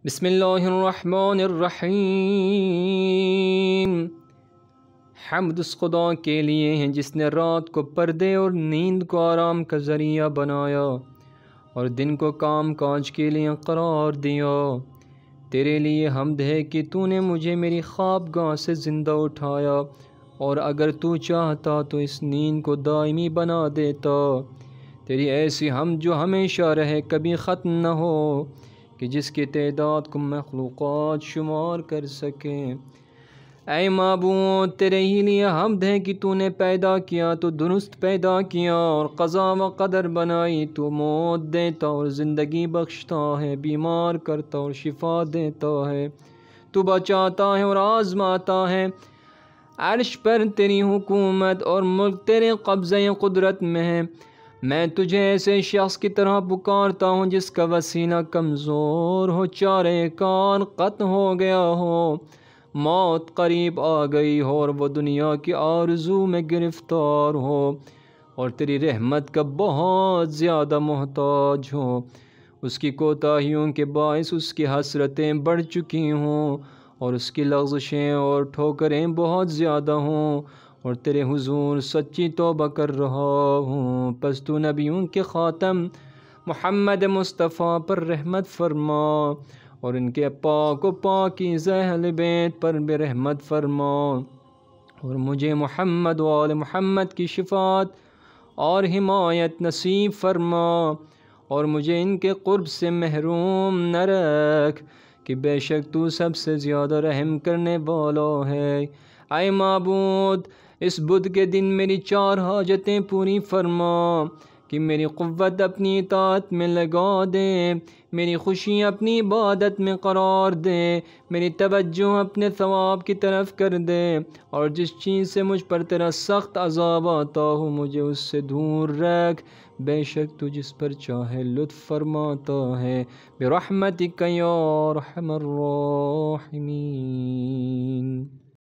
بسم اللہ الرحمن الرحیم۔ حمد اس خدا کے لیے ہیں جس نے رات کو پردے اور نیند کو آرام کا ذریعہ بنایا اور دن کو کام کاج کے لیے قرار دیا۔ تیرے لیے حمد ہے کہ تو نے مجھے میری خوابگاہ سے زندہ اٹھایا، اور اگر تو چاہتا تو اس نیند کو دائمی بنا دیتا۔ تیری ایسی حمد جو ہمیشہ رہے، کبھی ختم نہ ہو، کہ جس کی تعداد کو مخلوقات شمار کر سکیں۔ اے معبود، تیرے ہی لیے حمد ہے کہ تو نے پیدا کیا تو درست پیدا کیا، اور قضا و قدر بنائی تو موت دیتا اور زندگی بخشتا ہے، بیمار کرتا اور شفا دیتا ہے، تو بچاتا ہے اور آزماتا ہے۔ عرش پر تیری حکومت اور ملک تیرے قبضۂ قدرت میں ہے۔ میں تجھے ایسے شخص کی طرح پکارتا ہوں جس کا وسیلہ کمزور ہو، چارے کار قطع ہو گیا ہو، موت قریب آ گئی ہو اور وہ دنیا کی آرزو میں گرفتار ہو، اور تیری رحمت کا بہت زیادہ محتاج ہو۔ اس کی کوتاہیوں کے باعث اس کی حسرتیں بڑھ چکی ہوں، اور اس کی لغزشیں اور ٹھوکریں بہت زیادہ ہوں، اور تیرے حضور سچی توبہ کر رہا ہوں۔ پس تو نبیوں کے خاتم محمد مصطفیٰ پر رحمت فرما، اور ان کے پاک و پاکیزہ اہل بیت پر بھی رحمت فرما، اور مجھے محمد و آل محمد کی شفاعت اور حمایت نصیب فرما، اور مجھے ان کے قرب سے محروم نہ رکھ، کہ بے شک تو سب سے زیادہ رحم کرنے والا ہے۔ اے معبود، اس بدھ کے دن میری 4 حاجتیں پوری فرما، کہ میری قوت اپنی اطاعت میں لگا دے، میری خوشی اپنی عبادت میں قرار دے، میری توجہ اپنے ثواب کی طرف کر دے، اور جس چیز سے مجھ پر تیرا سخت عذاب آتا ہو مجھے اس سے دور رکھ، بے شک تو جس پر چاہے لطف فرماتا ہے، برحمتک یا ارحم الراحمین۔